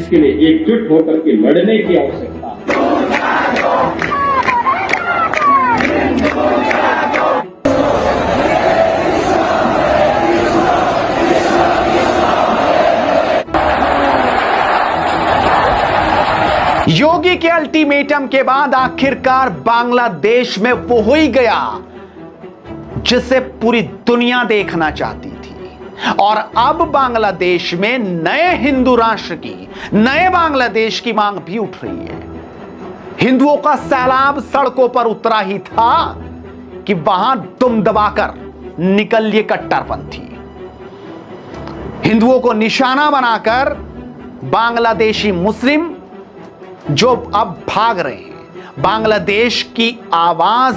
इसके लिए एकजुट होकर के लड़ने की आवश्यकता है। योगी के अल्टीमेटम के बाद आखिरकार बांग्लादेश में वो हो ही गया जिसे पूरी दुनिया देखना चाहती थी। और अब बांग्लादेश में नए हिंदू राष्ट्र की, नए बांग्लादेश की मांग भी उठ रही है। हिंदुओं का सैलाब सड़कों पर उतरा ही था कि वहां दुम दबाकर निकल लिए कट्टरपंथी। हिंदुओं को निशाना बनाकर बांग्लादेशी मुस्लिम जो अब भाग रहे हैं, बांग्लादेश की आवाज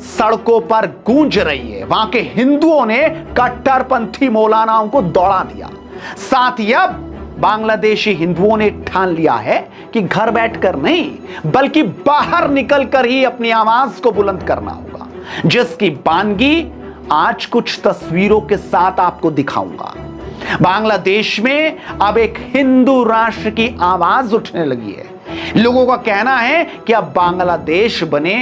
सड़कों पर गूंज रही है। वहां के हिंदुओं ने कट्टरपंथी मौलानाओं को दौड़ा दिया। साथ ही अब बांग्लादेशी हिंदुओं ने ठान लिया है कि घर बैठकर नहीं बल्कि बाहर निकलकर ही अपनी आवाज को बुलंद करना होगा, जिसकी बानगी आज कुछ तस्वीरों के साथ आपको दिखाऊंगा। बांग्लादेश में अब एक हिंदू राष्ट्र की आवाज उठने लगी है। लोगों का कहना है कि अब बांग्लादेश बने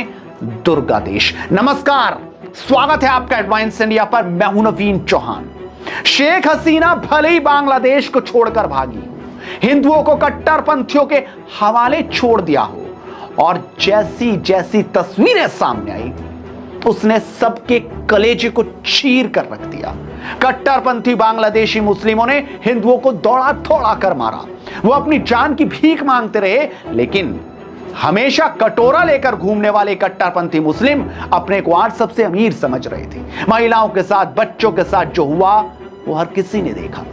दुर्गा देश। नमस्कार, स्वागत है आपका एडवांस इंडिया पर। मैं हूं नवीन चौहान। शेख हसीना भले ही बांग्लादेश को छोड़कर भागी हो, हिंदुओं को कट्टरपंथियों के हवाले छोड़ दिया हो, और जैसी जैसी तस्वीरें सामने आई उसने सबके कलेजे को चीर कर रख दिया। कट्टरपंथी बांग्लादेशी मुस्लिमों ने हिंदुओं को दौड़ा थोड़ा कर मारा। वो अपनी जान की भीख मांगते रहे, लेकिन हमेशा कटोरा लेकर घूमने वाले कट्टरपंथी मुस्लिम अपने को आज सबसे अमीर समझ रहे थे। महिलाओं के साथ, बच्चों के साथ जो हुआ वो हर किसी ने देखा।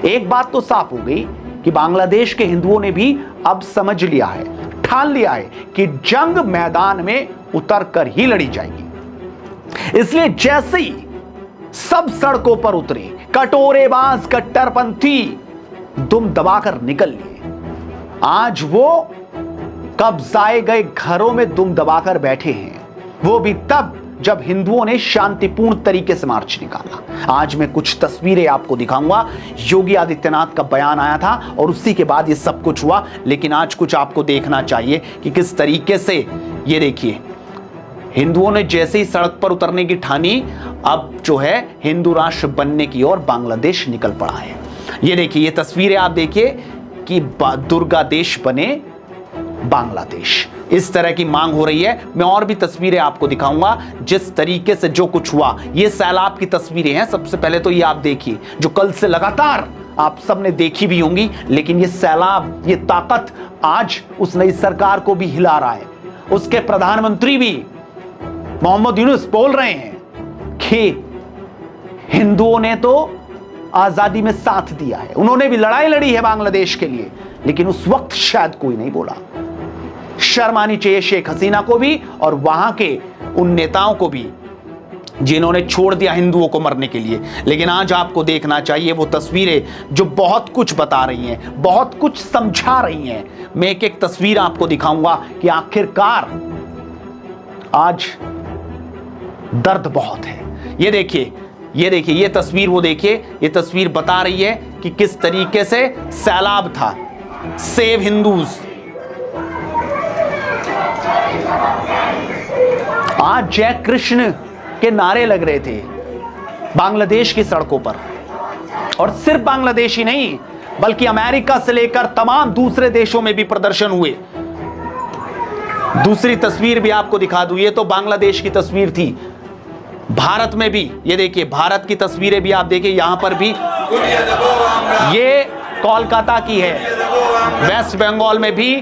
एक बात तो साफ हो गई कि बांग्लादेश के हिंदुओं ने भी अब समझ लिया है, ठान लिया है कि जंग मैदान में उतर कर ही लड़ी जाएगी। इसलिए जैसे ही सब सड़कों पर उतरे, कटोरेबाज कट्टरपंथी दुम दबाकर निकल लिए। आज वो कब्जाए गए घरों में दुम दबाकर बैठे हैं, वो भी तब जब हिंदुओं ने शांतिपूर्ण तरीके से मार्च निकाला। आज मैं कुछ तस्वीरें आपको दिखाऊंगा। योगी आदित्यनाथ का बयान आया था और उसी के बाद ये सब कुछ हुआ, लेकिन आज कुछ आपको देखना चाहिए कि किस तरीके से, ये देखिए, हिंदुओं ने जैसे ही सड़क पर उतरने की ठानी, अब जो है हिंदू राष्ट्र बनने की ओर बांग्लादेश निकल पड़ा है। ये देखिए, ये तस्वीरें आप देखिए कि दुर्गा देश बने बांग्लादेश, इस तरह की मांग हो रही है। मैं और भी तस्वीरें आपको दिखाऊंगा जिस तरीके से जो कुछ हुआ। ये सैलाब की तस्वीरें हैं। सबसे पहले तो ये आप देखिए, जो कल से लगातार आप सबने देखी भी होंगी, लेकिन ये सैलाब, ये ताकत आज उस नई सरकार को भी हिला रहा है। उसके प्रधानमंत्री भी मोहम्मद यूनुस बोल रहे हैं कि हिंदुओं ने तो आजादी में साथ दिया है, उन्होंने भी लड़ाई लड़ी है बांग्लादेश के लिए, लेकिन उस वक्त शायद कोई नहीं बोला। शर्म आनी चाहिए शेख हसीना को भी और वहां के उन नेताओं को भी जिन्होंने छोड़ दिया हिंदुओं को मरने के लिए। लेकिन आज आपको देखना चाहिए वो तस्वीरें जो बहुत कुछ बता रही हैं, बहुत कुछ समझा रही हैं। मैं एक एक तस्वीर आपको दिखाऊंगा कि आखिरकार आज दर्द बहुत है। ये देखिए, ये देखिए, ये तस्वीर, वो देखिए, ये तस्वीर बता रही है कि किस तरीके से सैलाब था। Save Hindus. आज जय कृष्ण के नारे लग रहे थे बांग्लादेश की सड़कों पर, और सिर्फ बांग्लादेश ही नहीं बल्कि अमेरिका से लेकर तमाम दूसरे देशों में भी प्रदर्शन हुए। दूसरी तस्वीर भी आपको दिखा दूं, ये तो बांग्लादेश की तस्वीर थी। भारत में भी ये देखिए, भारत की तस्वीरें भी आप देखिए, यहां पर भी, ये कोलकाता की है, वेस्ट बंगाल में भी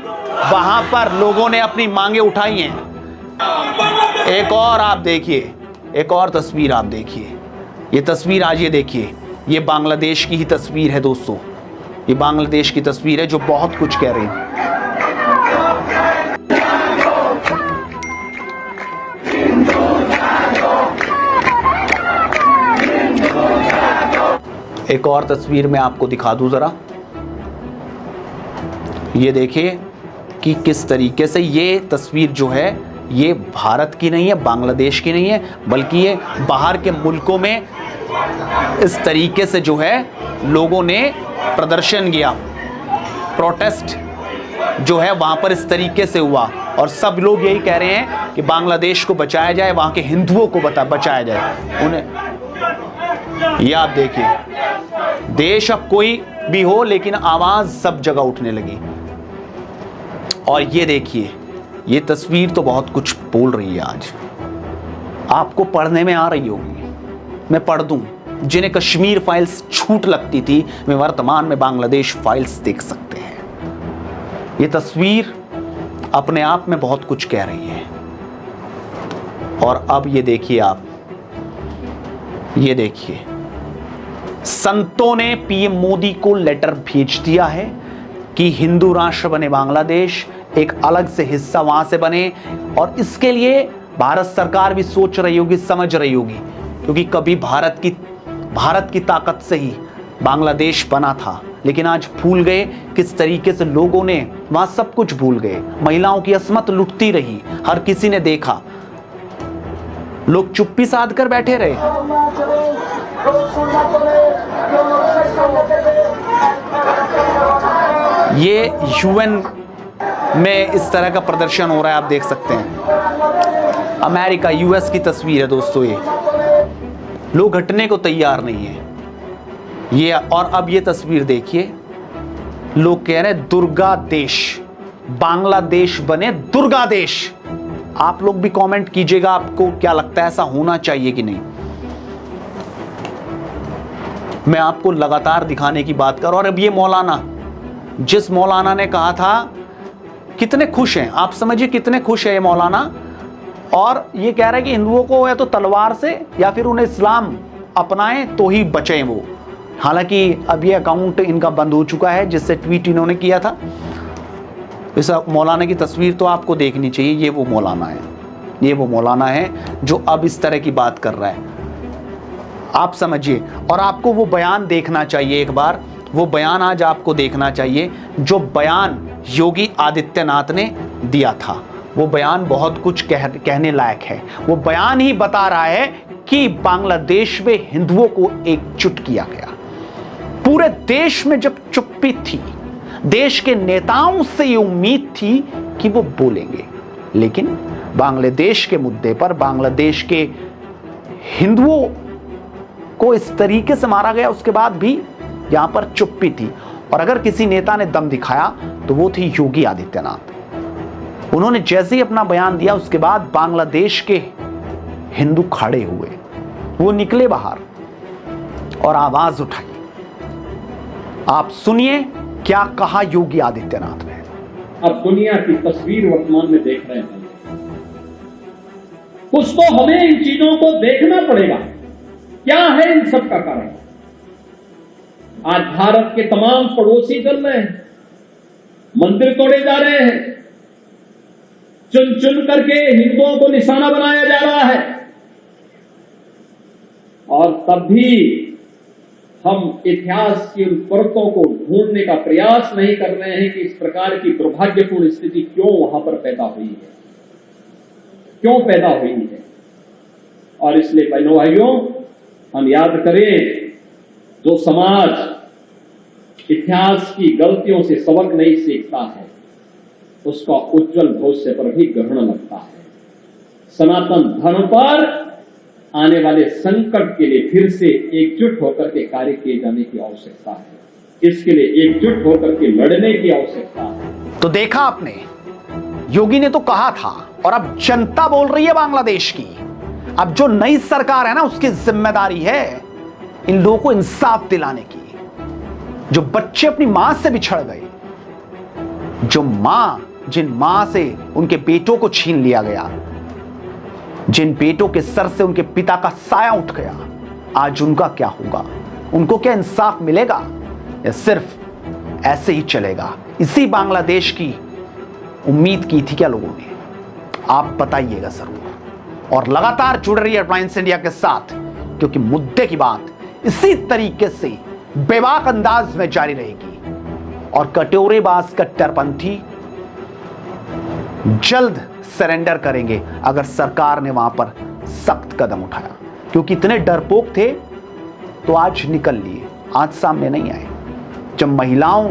वहां पर लोगों ने अपनी मांगे उठाई हैं। एक और आप देखिए, एक और तस्वीर आप देखिए, ये तस्वीर आज ये देखिए, ये बांग्लादेश की ही तस्वीर है दोस्तों। ये बांग्लादेश की तस्वीर है जो बहुत कुछ कह रही है। एक और तस्वीर मैं आपको दिखा दूं जरा, ये देखिए कि किस तरीके से ये तस्वीर जो है ये भारत की नहीं है, बांग्लादेश की नहीं है, बल्कि ये बाहर के मुल्कों में इस तरीके से जो है लोगों ने प्रदर्शन किया। प्रोटेस्ट जो है वहां पर इस तरीके से हुआ और सब लोग यही कह रहे हैं कि बांग्लादेश को बचाया जाए, वहां के हिंदुओं को बचाया जाए उन्हें। ये आप देखिए, देश अब कोई भी हो लेकिन आवाज सब जगह उठने लगी। और ये देखिए, ये तस्वीर तो बहुत कुछ बोल रही है। आज आपको पढ़ने में आ रही होगी, मैं पढ़ दूं। जिन्हें कश्मीर फाइल्स छूट लगती थी वे वर्तमान में बांग्लादेश फाइल्स देख सकते हैं। ये तस्वीर अपने आप में बहुत कुछ कह रही है। और अब ये देखिए आप, ये देखिए, संतों ने पीएम मोदी को लेटर भेज दिया है कि हिंदू राष्ट्र बने बांग्लादेश, एक अलग से हिस्सा वहां से बने। और इसके लिए भारत सरकार भी सोच रही होगी, समझ रही होगी, क्योंकि कभी भारत की ताकत से ही बांग्लादेश बना था। लेकिन आज भूल गए किस तरीके से लोगों ने वहां सब कुछ भूल गए। महिलाओं की असमत लुटती रही, हर किसी ने देखा, लोग चुप्पी साध कर बैठे रहे। ये यूएन में इस तरह का प्रदर्शन हो रहा है, आप देख सकते हैं। अमेरिका, यूएस की तस्वीर है दोस्तों। ये लोग हटने को तैयार नहीं है। ये और अब ये तस्वीर देखिए, लोग कह रहे हैं दुर्गा देश, बांग्लादेश बने दुर्गा देश। आप लोग भी कमेंट कीजिएगा, आपको क्या लगता है, ऐसा होना चाहिए कि नहीं। मैं आपको लगातार दिखाने की बात कर। और अब ये मौलाना, जिस मौलाना ने कहा था, कितने खुश हैं आप समझिए, कितने खुश है ये मौलाना। और ये कह रहा है कि हिंदुओं को या तो तलवार से या फिर उन्हें इस्लाम अपनाएं तो ही बचें वो। हालांकि अब ये अकाउंट इनका बंद हो चुका है जिससे ट्वीट इन्होंने किया था। इस मौलाना की तस्वीर तो आपको देखनी चाहिए। ये वो मौलाना है, ये वो मौलाना है जो अब इस तरह की बात कर रहा है, आप समझिए। और आपको वो बयान देखना चाहिए एक बार, वो बयान आज आपको देखना चाहिए जो बयान योगी आदित्यनाथ ने दिया था। वो बयान बहुत कुछ कहने लायक है। वो बयान ही बता रहा है कि बांग्लादेश में हिंदुओं को एकजुट किया गया। पूरे देश में जब चुप्पी थी, देश के नेताओं से ये उम्मीद थी कि वो बोलेंगे, लेकिन बांग्लादेश के मुद्दे पर बांग्लादेश के हिंदुओं को इस तरीके से मारा गया, उसके बाद भी यहां पर चुप्पी थी। और अगर किसी नेता ने दम दिखाया तो वो थी योगी आदित्यनाथ। उन्होंने जैसे ही अपना बयान दिया उसके बाद बांग्लादेश के हिंदू खड़े हुए, वो निकले बाहर और आवाज उठाई। आप सुनिए क्या कहा योगी आदित्यनाथ ने। अब दुनिया की तस्वीर वर्तमान में देख रहे हैं, कुछ तो हमें इन चीजों को देखना पड़ेगा। क्या है इन सब का कारण? आज भारत के तमाम पड़ोसी चल रहे हैं, मंदिर तोड़े जा रहे हैं, चुन चुन करके हिंदुओं को निशाना बनाया जा रहा है। और तब भी हम इतिहास की उन परतों को ढूंढने का प्रयास नहीं कर रहे हैं कि इस प्रकार की दुर्भाग्यपूर्ण स्थिति क्यों वहां पर पैदा हुई है, क्यों पैदा हुई है। और इसलिए बहनों भाइयों, हम याद करें, जो समाज इतिहास की गलतियों से सबक नहीं सीखता है उसका उज्जवल भविष्य पर भी ग्रहण लगता है। सनातन धर्म पर आने वाले संकट के लिए फिर से एकजुट होकर के कार्य किए जाने की आवश्यकता है। इसके लिए एकजुट होकर के लड़ने की आवश्यकता है। तो देखा आपने, योगी ने तो कहा था और अब जनता बोल रही है बांग्लादेश की। अब जो नई सरकार है ना, उसकी जिम्मेदारी है इन लोगों को इंसाफ दिलाने की। जो बच्चे अपनी मां से बिछड़ गए, जो जिन मां से उनके बेटों को छीन लिया गया, जिन बेटों के सर से उनके पिता का साया उठ गया, आज उनका क्या होगा? उनको क्या इंसाफ मिलेगा या सिर्फ ऐसे ही चलेगा? इसी बांग्लादेश की उम्मीद की थी क्या लोगों ने? आप बताइएगा जरूर। और लगातार जुड़ रही है टाइम्स इंडिया के साथ, क्योंकि मुद्दे की बात इसी तरीके से बेबाक अंदाज में जारी रहेगी। और कटोरेबाज कट्टरपंथी जल्द सरेंडर करेंगे अगर सरकार ने वहां पर सख्त कदम उठाया, क्योंकि इतने डरपोक थे तो आज निकल लिए, आज सामने नहीं आए। जब महिलाओं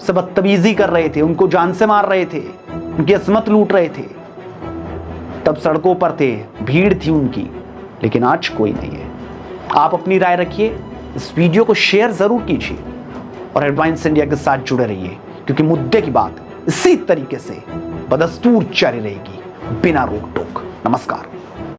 से बदतमीजी कर रहे थे, उनको जान से मार रहे थे, उनकी असमत लूट रहे थे, तब सड़कों पर थे, भीड़ थी उनकी। लेकिन आज कोई नहीं है। आप अपनी राय रखिए, इस वीडियो को शेयर जरूर कीजिए और हेडलाइंस इंडिया के साथ जुड़े रहिए, क्योंकि मुद्दे की बात इसी तरीके से बदस्तूर जारी रहेगी, बिना रोक टोक। नमस्कार।